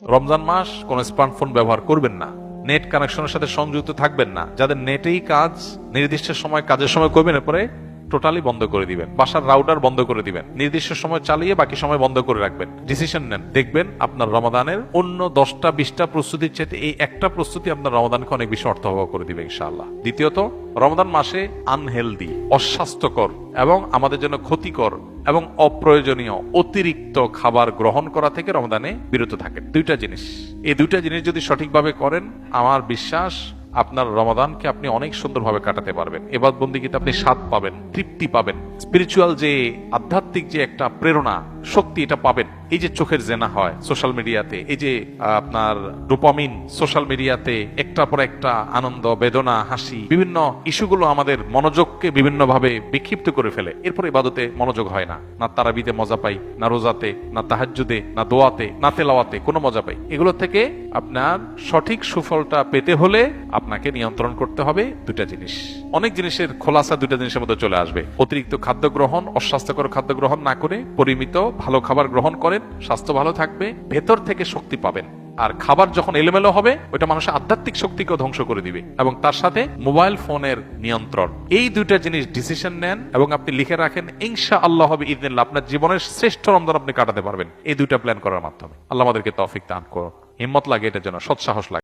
রমজান মাস কোন স্মার্টফোন ব্যবহার করবেন না, নেট কানেকশনের সাথে সংযুক্ত থাকবেন না। যাদের নেটেই কাজ, নির্দিষ্ট সময় কাজের সময় করবেন, এরপরে টোটালি বন্ধ করে দিবেন। বাসার রাউটার বন্ধ করে দিবেন, নির্দিষ্ট সময় চালিয়ে বাকি সময় বন্ধ করে রাখবেন। ডিসিশন নেন, দেখবেন আপনার রমাদানের অন্য 10টা 20টা প্রস্তুতির চাইতে এই একটা প্রস্তুতি আপনার রমাদানকে অনেক বেশি অর্থবহ করে দিবে ইনশাআল্লাহ। দ্বিতীয়ত, রমাদান মাসে আনহেলদি, অস্বাস্থ্যকর এবং আমাদের জন্য ক্ষতিকর এবং অপ্রয়োজনীয় অতিরিক্ত খাবার গ্রহণ করা থেকে রমাদানে বিরত থাকেন। দুইটা জিনিস, এই দুইটা জিনিস যদি সঠিকভাবে করেন, আমার বিশ্বাস আপনার রমাদানকে আপনি অনেক সুন্দরভাবে কাটাতে পারবেন। এবাদত বন্দেগীতে আপনি স্বাদ পাবেন, তৃপ্তি পাবেন, স্পিরিচুয়াল যে আধ্যাত্মিক যে একটা প্রেরণা, শক্তি, এটা পাবেন। এই যে চোখের জেনা হয় সোশ্যাল মিডিয়াতে, এই যে আপনার ডোপামিন সোশ্যাল মিডিয়াতে একটার পর একটা আনন্দ, বেদনা, হাসি, বিভিন্ন ইস্যুগুলো আমাদের মনোযোগকে বিভিন্ন ভাবে বিক্ষিপ্ত করে ফেলে। এরপর ইবাদতে মনোযোগ হয় না, না তারাবিতে মজা পাই, না রোজাতে, না তাহাজ্জুদে, না দোয়াতে, না তেলাওয়াতে কোনো মজা পাই। এগুলো থেকে আপনার সঠিক সুফলটা পেতে হলে আপনাকে নিয়ন্ত্রণ করতে হবে দুটা জিনিস। অনেক জিনিসের খোলাসা দুটা জিনিসের মধ্যে চলে আসবে। অতিরিক্ত খাদ্য গ্রহণ, অস্বাস্থ্যকর খাদ্য গ্রহণ না করে পরিমিত ভালো খাবার গ্রহণ করেন, স্বাস্থ্য ভালো থাকবে, ভেতর থেকে শক্তি পাবেন। আর খাবার যখন এলোমেলো হবে, ওইটা মানুষের আধ্যাত্মিক শক্তিকেও ধ্বংস করে দিবে। এবং তার সাথে মোবাইল ফোনের নিয়ন্ত্রণ, এই দুইটা জিনিস ডিসিশন নেন এবং আপনি লিখে রাখেন, ইনশাআল্লাহ হবে ইذنিল্লাহ আপনার জীবনের শ্রেষ্ঠ রমজান আপনি কাটাতে পারবেন এই দুইটা প্ল্যান করার মাধ্যমে। আল্লাহ আমাদেরকে তৌফিক দান করুন, হিম্মত লাগে এটার জন্য, সৎসাহস লাগে।